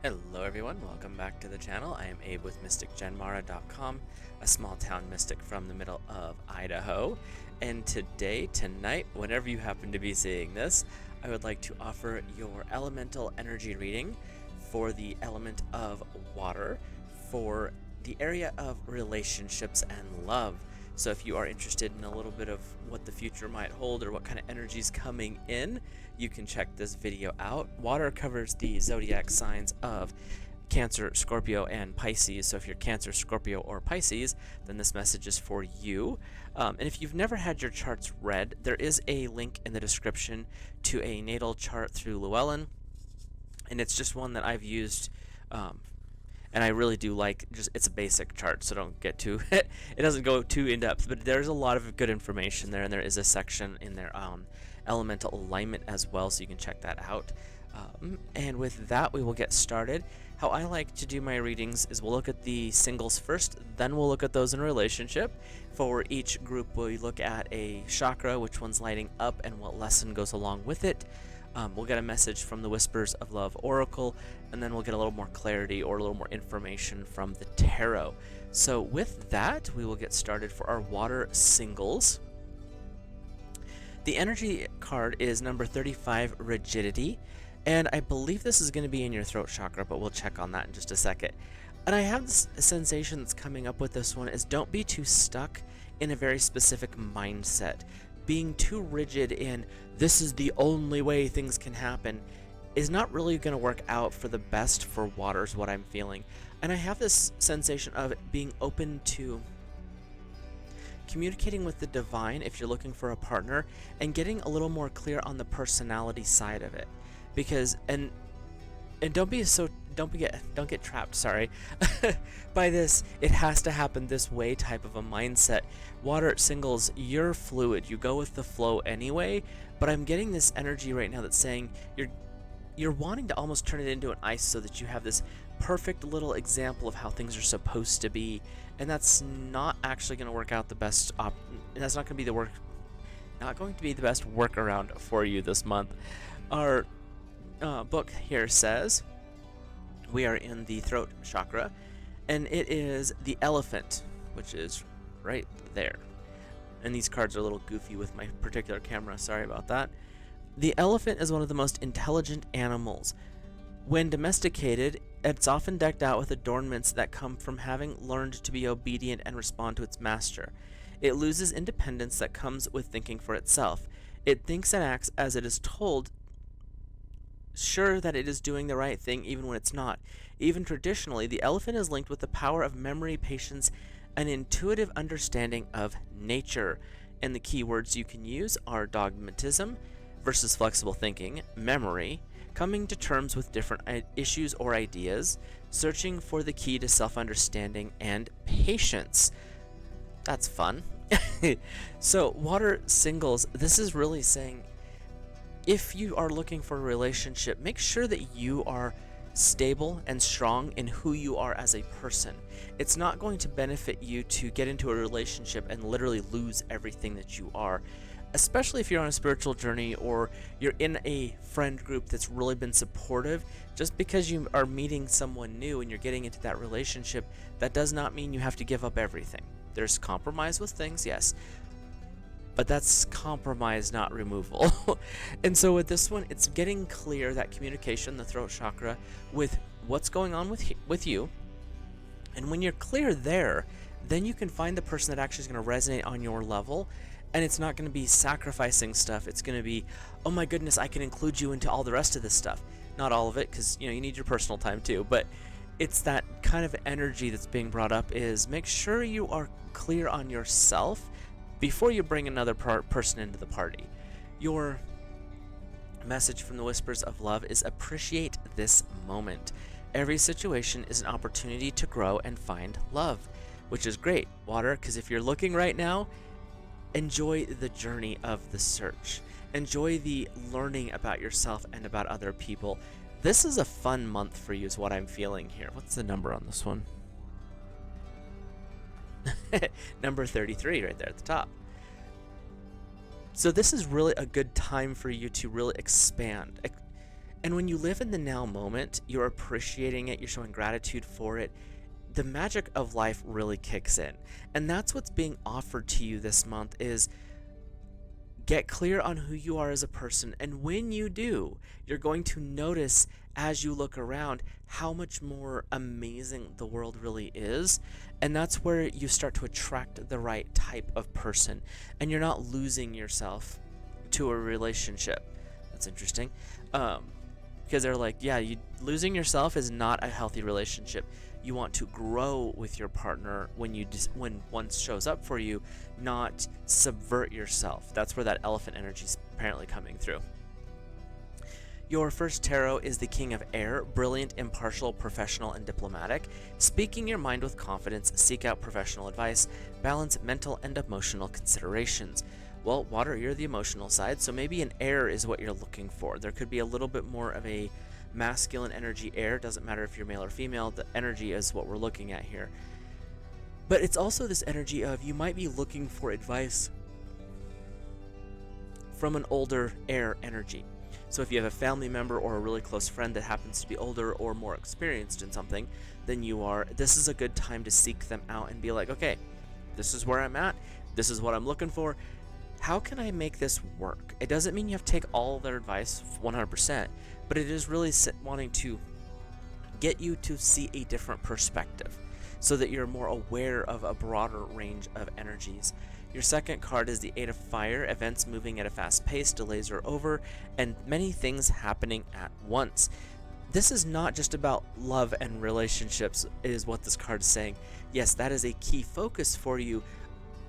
Hello everyone, welcome back to the channel. I am Abe with MysticGenmara.com, a small town mystic from the middle of Idaho. And tonight, whenever you happen to be seeing this, I would like to offer your elemental energy reading for the element of water for the area of relationships and love. So if you are interested in a little bit of what the future might hold or what kind of energy is coming in, you can check this video out. Water covers the zodiac signs of Cancer, Scorpio, and Pisces. So if you're Cancer, Scorpio, or Pisces, then this message is for you. And if you've never had your charts read, there is a link in the description to a natal chart through Llewellyn, and it's just one that I've used and I really do like, just it's a basic chart, so don't get too it doesn't go too in depth, but there's a lot of good information there, and there is a section in there on elemental alignment as well, so you can check that out. And with that, we will get started. How I like to do my readings is we'll look at the singles first, then we'll look at those in a relationship. For each group, we look at a chakra, which one's lighting up, and what lesson goes along with it. We'll get a message from the Whispers of Love Oracle, and then we'll get a little more clarity or a little more information from the Tarot. So with that, we will get started for our water singles. The energy card is number 35, Rigidity, and I believe this is going to be in your throat chakra, but we'll check on that in just a second. And I have this sensation that's coming up with this one is don't be too stuck in a very specific mindset. Being too rigid in this is the only way things can happen is not really going to work out for the best for water is what I'm feeling. And I have this sensation of being open to communicating with the divine if you're looking for a partner and getting a little more clear on the personality side of it. Because and don't get trapped, sorry, by this it has to happen this way type of a mindset. Water singles, you're fluid, you go with the flow anyway, but I'm getting this energy right now that's saying you're wanting to almost turn it into an ice so that you have this perfect little example of how things are supposed to be, and that's not actually going to work out the best that's not going to be the best workaround for you this month. Our book here says we are in the throat chakra, and it is the elephant, which is right there. And these cards are a little goofy with my particular camera, sorry about that. The elephant is one of the most intelligent animals. When domesticated, it's often decked out with adornments that come from having learned to be obedient and respond to its master. It loses independence that comes with thinking for itself. It thinks and acts as it is told, sure that it is doing the right thing even when it's not. Even traditionally, the elephant is linked with the power of memory, patience, and intuitive understanding of nature. And the key words you can use are dogmatism versus flexible thinking, memory, coming to terms with different issues or ideas, searching for the key to self-understanding, and patience. That's fun. So water singles, this is really saying if you are looking for a relationship, make sure that you are stable and strong in who you are as a person. It's not going to benefit you to get into a relationship and literally lose everything that you are, especially if you're on a spiritual journey or you're in a friend group that's really been supportive. Just because you are meeting someone new and you're getting into that relationship, that does not mean you have to give up everything. There's compromise with things, yes, but that's compromise, not removal. And so with this one, it's getting clear that communication, the throat chakra, with what's going on with you. And when you're clear there, then you can find the person that actually is going to resonate on your level. And it's not going to be sacrificing stuff. It's going to be, oh my goodness, I can include you into all the rest of this stuff. Not all of it, because you need your personal time too. But it's that kind of energy that's being brought up is make sure you are clear on yourself before you bring another person into the party. Your message from the Whispers of Love is appreciate this moment. Every situation is an opportunity to grow and find love, which is great, water, because if you're looking right now, enjoy the journey of the search. Enjoy the learning about yourself and about other people. This is a fun month for you is what I'm feeling here. What's the number on this one? Number 33 right there at the top. So this is really a good time for you to really expand. And when you live in the now moment, you're appreciating it, you're showing gratitude for it, the magic of life really kicks in. And that's what's being offered to you this month is get clear on who you are as a person, and when you do, you're going to notice as you look around how much more amazing the world really is. And that's where you start to attract the right type of person, and you're not losing yourself to a relationship. That's interesting. Because they're like, yeah, losing yourself is not a healthy relationship. You want to grow with your partner when one shows up for you, not subvert yourself. That's where that elephant energy is apparently coming through. Your first tarot is the King of Air, brilliant, impartial, professional, and diplomatic. Speaking your mind with confidence, seek out professional advice, balance mental and emotional considerations. Well, water, you're the emotional side, so maybe an air is what you're looking for. There could be a little bit more of a masculine energy air. Doesn't matter if you're male or female, the energy is what we're looking at here. But it's also this energy of you might be looking for advice from an older air energy. So if you have a family member or a really close friend that happens to be older or more experienced in something than you are, this is a good time to seek them out and be like, okay, this is where I'm at. This is what I'm looking for. How can I make this work? It doesn't mean you have to take all their advice 100%, but it is really wanting to get you to see a different perspective so that you're more aware of a broader range of energies. Your second card is the Eight of Fire, events moving at a fast pace, delays are over, and many things happening at once. This is not just about love and relationships, is what this card is saying. Yes, that is a key focus for you,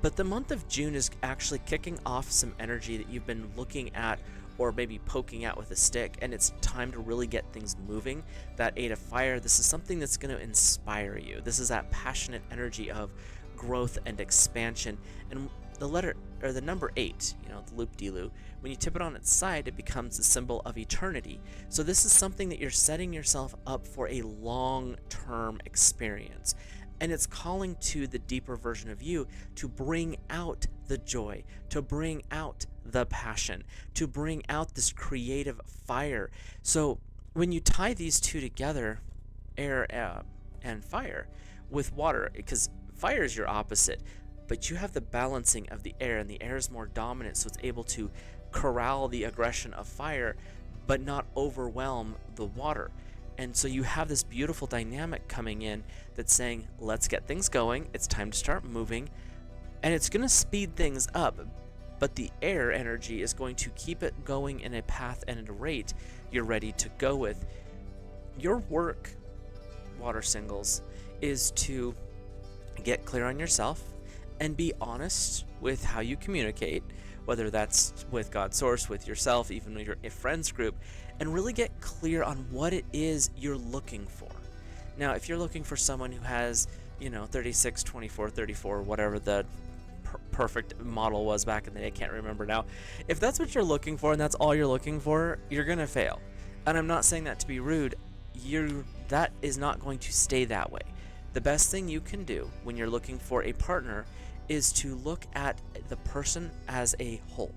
but the month of June is actually kicking off some energy that you've been looking at or maybe poking at with a stick, and it's time to really get things moving. That Eight of Fire, this is something that's going to inspire you. This is that passionate energy of growth and expansion. And the number 8, the loop-de-loo, when you tip it on its side, it becomes a symbol of eternity. So this is something that you're setting yourself up for a long-term experience. And it's calling to the deeper version of you to bring out the joy, to bring out the passion, to bring out this creative fire. So when you tie these two together, air and fire, with water, because fire is your opposite, but you have the balancing of the air, and the air is more dominant, so it's able to corral the aggression of fire, but not overwhelm the water. And so you have this beautiful dynamic coming in that's saying, let's get things going, it's time to start moving, and it's going to speed things up, but the air energy is going to keep it going in a path and at a rate you're ready to go with. Your work, water singles, is to get clear on yourself and be honest with how you communicate, whether that's with God's source, with yourself, even with your friends group, and really get clear on what it is you're looking for. Now, if you're looking for someone who has, 36, 24, 34, whatever the perfect model was back in the day, I can't remember now. If that's what you're looking for and that's all you're looking for, you're going to fail. And I'm not saying that to be rude. That is not going to stay that way. The best thing you can do when you're looking for a partner is to look at the person as a whole.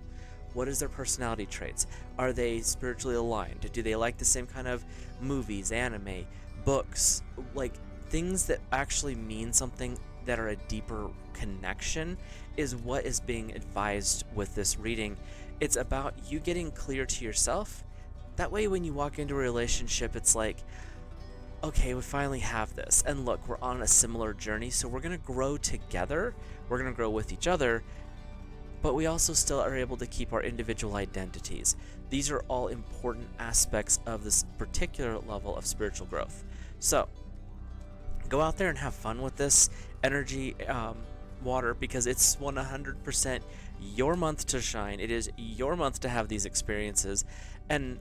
What is their personality traits? Are they spiritually aligned? Do they like the same kind of movies, anime, books, like things that actually mean something that are a deeper connection is what is being advised with this reading. It's about you getting clear to yourself. That way when you walk into a relationship, it's like, okay, we finally have this. And look, we're on a similar journey, so we're going to grow together. We're going to grow with each other, but we also still are able to keep our individual identities. These are all important aspects of this particular level of spiritual growth. So go out there and have fun with this energy, water, because it's 100% your month to shine. It is your month to have these experiences. And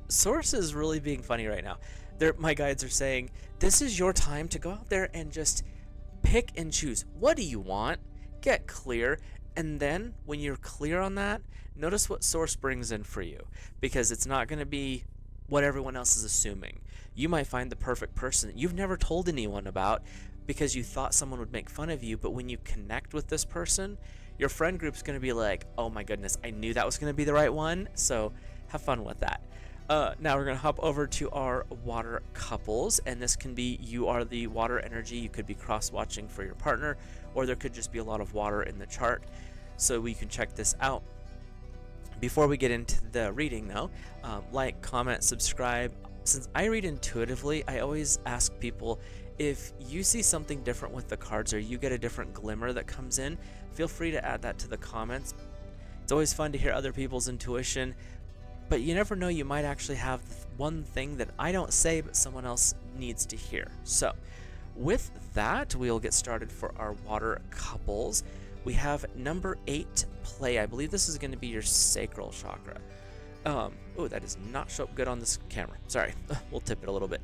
Source is really being funny right now. My guides are saying, this is your time to go out there and just pick and choose. What do you want? Get clear. And then when you're clear on that, notice what Source brings in for you, because it's not going to be what everyone else is assuming. You might find the perfect person that you've never told anyone about because you thought someone would make fun of you, but when you connect with this person, your friend group's going to be like, oh my goodness, I knew that was going to be the right one. So have fun with that. Now we're going to hop over to our water couples, and this can be you are the water energy. You could be cross-watching for your partner, or there could just be a lot of water in the chart. So we can check this out. Before we get into the reading, though, like, comment, subscribe. Since I read intuitively, I always ask people, if you see something different with the cards or you get a different glimmer that comes in, feel free to add that to the comments. It's always fun to hear other people's intuition, but you never know, you might actually have one thing that I don't say but someone else needs to hear. So with that, we'll get started for our water couples. We have number 8, play. I believe this is going to be your sacral chakra. Oh, that does not show up good on this camera. Sorry, we'll tip it a little bit.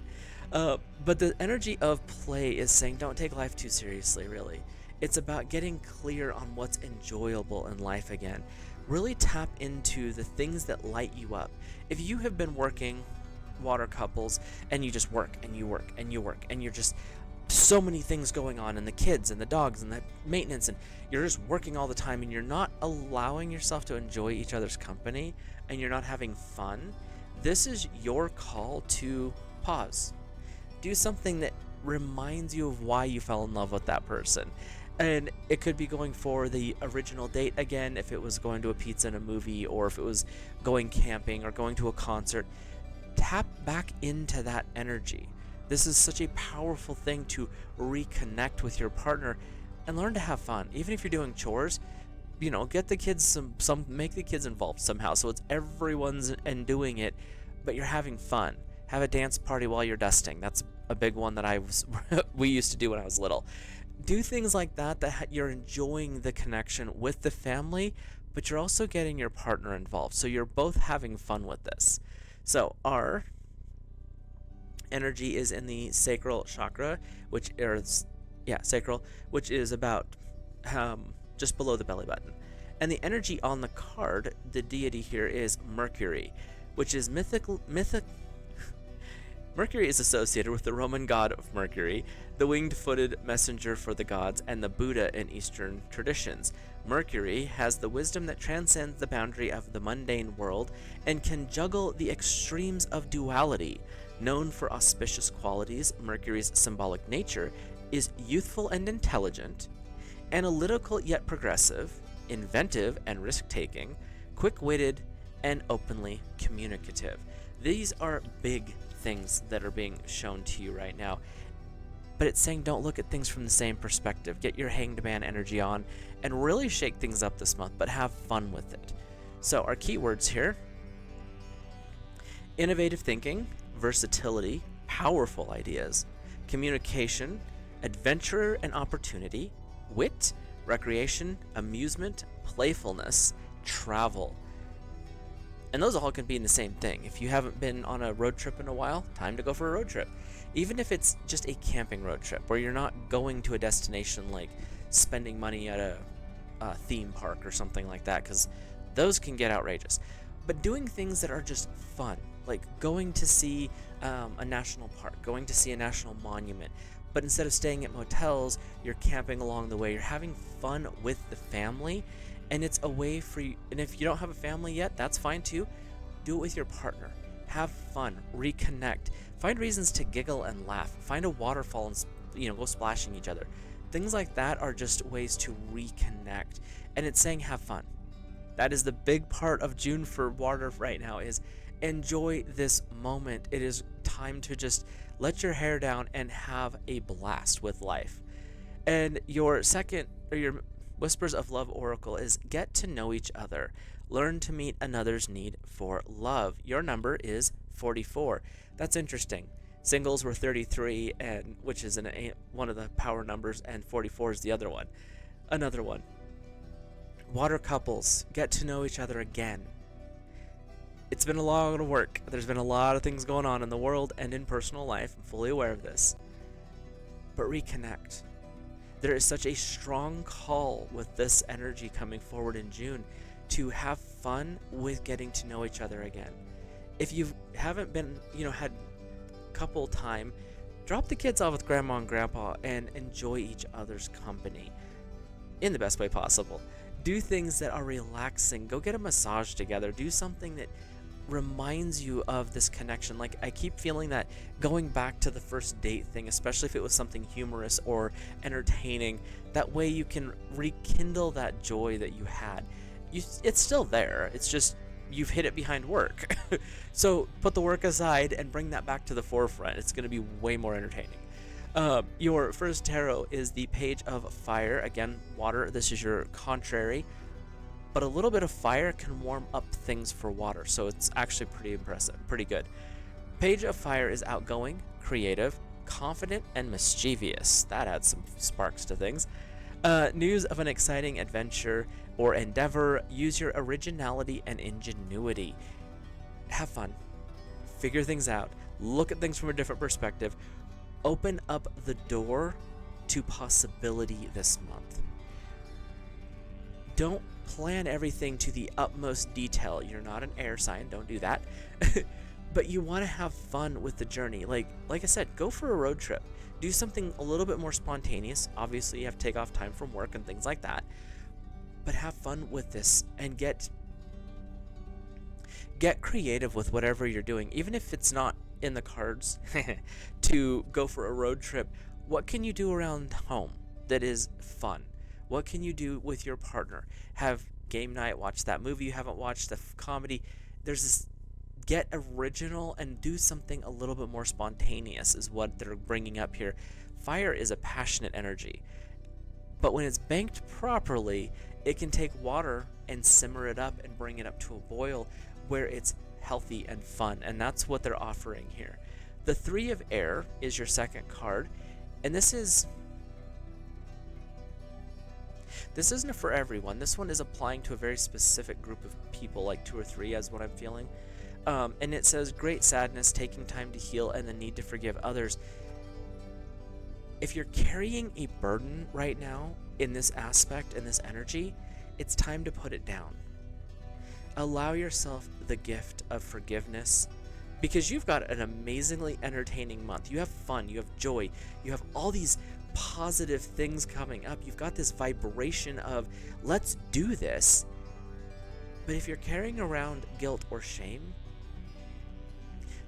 But the energy of play is saying don't take life too seriously, really. It's about getting clear on what's enjoyable in life again. Really tap into the things that light you up. If you have been working, water couples, and you just work and you work and you work and you're just so many things going on, and the kids and the dogs and the maintenance, and you're just working all the time and you're not allowing yourself to enjoy each other's company and you're not having fun, this is your call to pause. Do something that reminds you of why you fell in love with that person. And it could be going for the original date again, if it was going to a pizza and a movie, or if it was going camping or going to a concert. Tap back into that energy. This is such a powerful thing to reconnect with your partner and learn to have fun. Even if you're doing chores, get the kids make the kids involved somehow, so it's everyone's and doing it, but you're having fun. Have a dance party while you're dusting. That's a big one that we used to do when I was little. Do things like that you're enjoying the connection with the family, but you're also getting your partner involved, so you're both having fun with this. So our energy is in the sacral chakra, sacral, which is about just below the belly button. And the energy on the card, the deity here is Mercury, which is Mercury is associated with the Roman god of Mercury, the winged-footed messenger for the gods, and the Buddha in Eastern traditions. Mercury has the wisdom that transcends the boundary of the mundane world and can juggle the extremes of duality. Known for auspicious qualities, Mercury's symbolic nature is youthful and intelligent, analytical yet progressive, inventive and risk-taking, quick-witted, and openly communicative. These are big things that are being shown to you right now, but it's saying don't look at things from the same perspective. Get your hanged man energy on and really shake things up this month, but have fun with it. So our keywords here: innovative thinking, versatility, powerful ideas, communication, adventure and opportunity, wit, recreation, amusement, playfulness, travel. And those all can be in the same thing. If you haven't been on a road trip in a while, time to go for a road trip. Even if it's just a camping road trip where you're not going to a destination like spending money at a theme park or something like that, because those can get outrageous. But doing things that are just fun, like going to see a national park, going to see a national monument, but instead of staying at motels, you're camping along the way. You're having fun with the family, and it's a way for you. And if you don't have a family yet, that's fine too. Do it with your partner. Have fun, reconnect, find reasons to giggle and laugh, find a waterfall and go splashing each other. Things like that are just ways to reconnect, and it's saying have fun. That is the big part of June for water right now, is enjoy this moment. It is time to just let your hair down and have a blast with life. And your Whispers of Love Oracle is get to know each other. Learn to meet another's need for love. Your number is 44. That's interesting. Singles were 33, which is one of the power numbers, and 44 is the other one. Another one. Water couples, get to know each other again. It's been a lot of work. There's been a lot of things going on in the world and in personal life. I'm fully aware of this. But reconnect. There is such a strong call with this energy coming forward in June to have fun with getting to know each other again. If you haven't been, had couple time, drop the kids off with grandma and grandpa and enjoy each other's company in the best way possible. Do things that are relaxing. Go get a massage together. Do something that reminds you of this connection. Like, I keep feeling that going back to the first date thing, especially if it was something humorous or entertaining, that way you can rekindle that joy that you had. It's still there, it's just you've hid it behind work. So put the work aside and bring that back to the forefront. It's going to be way more entertaining. Your first tarot is the Page of Fire. Again, water. This is your contrary. But a little bit of fire can warm up things for water, so it's actually pretty impressive, pretty good. Page of Fire is outgoing, creative, confident, and mischievous. That adds some sparks to things. News of an exciting adventure or endeavor. Use your originality and ingenuity. Have fun. Figure things out. Look at things from a different perspective. Open up the door to possibility this month. Don't plan everything to the utmost detail. You're not an air sign, don't do that. But you want to have fun with the journey. Like I said, go for a road trip. Do something a little bit more spontaneous. Obviously, you have to take off time from work and things like that. But have fun with this and get creative with whatever you're doing. Even if it's not in the cards to go for a road trip, what can you do around home that is fun? What can you do with your partner? Have game night, watch that movie you haven't watched, the comedy. There's this, get original and do something a little bit more spontaneous is what they're bringing up here. Fire is a passionate energy, but when it's banked properly, it can take water and simmer it up and bring it up to a boil where it's healthy and fun, and that's what they're offering here. The Three of Air is your second card, and this isn't for everyone. This one is applying to a very specific group of people, like 2 or 3 as what I'm feeling. And it says great sadness, taking time to heal, and the need to forgive others. If you're carrying a burden right now in this aspect, in this energy, it's time to put it down. Allow yourself the gift of forgiveness, because you've got an amazingly entertaining month. You have fun, you have joy, you have all these positive things coming up. You've got this vibration of let's do this. But if you're carrying around guilt or shame,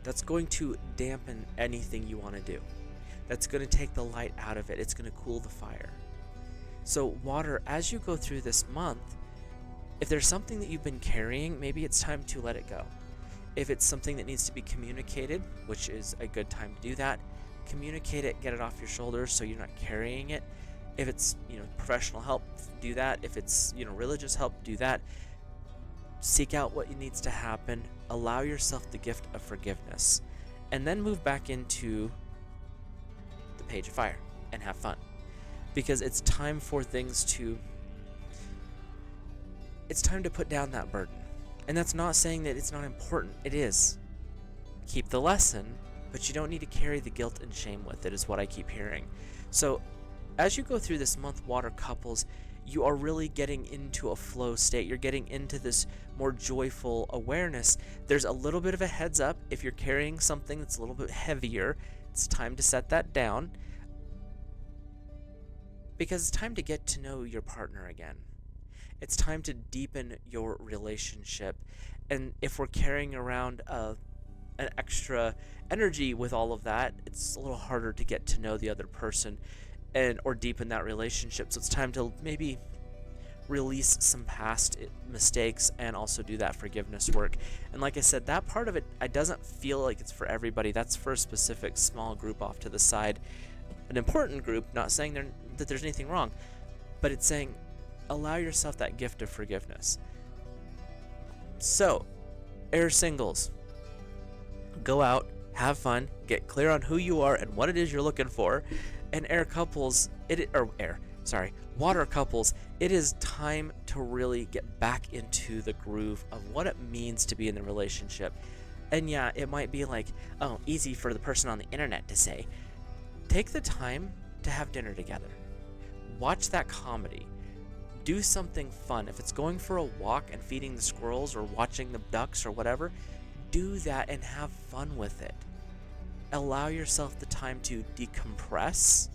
that's going to dampen anything you want to do. That's going to take the light out of it. It's going to cool the fire. So water, as you go through this month, if there's something that you've been carrying, maybe it's time to let it go. If it's something that needs to be communicated, which is a good time to do that, communicate it, get it off your shoulders so you're not carrying it. If it's, professional help, do that. If it's, religious help, do that. Seek out what needs to happen. Allow yourself the gift of forgiveness. And then move back into the Page of Fire and have fun. Because it's time for things to... It's time to put down that burden. And that's not saying that it's not important. It is. Keep the lesson, but you don't need to carry the guilt and shame with it, is what I keep hearing. So as you go through this month, water couples, you are really getting into a flow state. You're getting into this more joyful awareness. There's a little bit of a heads up. If you're carrying something that's a little bit heavier, it's time to set that down, because it's time to get to know your partner again. It's time to deepen your relationship. And if we're carrying around an extra energy with all of that, it's a little harder to get to know the other person or deepen that relationship. So it's time to maybe release some past mistakes and also do that forgiveness work. And like I said, that part of it, I doesn't feel like it's for everybody. That's for a specific small group off to the side. An important group, not saying that there's anything wrong, but it's saying allow yourself that gift of forgiveness. So, air singles, go out, have fun, get clear on who you are and what it is you're looking for. And air couples, water couples, it is time to really get back into the groove of what it means to be in the relationship. And yeah, it might be like, oh, easy for the person on the internet to say. Take the time to have dinner together. Watch that comedy. Do something fun. If it's going for a walk and feeding the squirrels or watching the ducks or whatever, do that and have fun with it. Allow yourself the time to decompress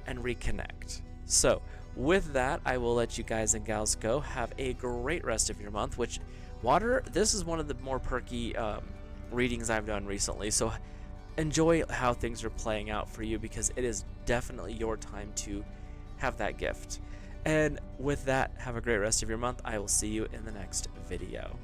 and reconnect. So with that, I will let you guys and gals go. Have a great rest of your month, which Water, this is one of the more perky readings I've done recently, so enjoy how things are playing out for you, because it is definitely your time to have that gift. And with that, have a great rest of your month. I will see you in the next video.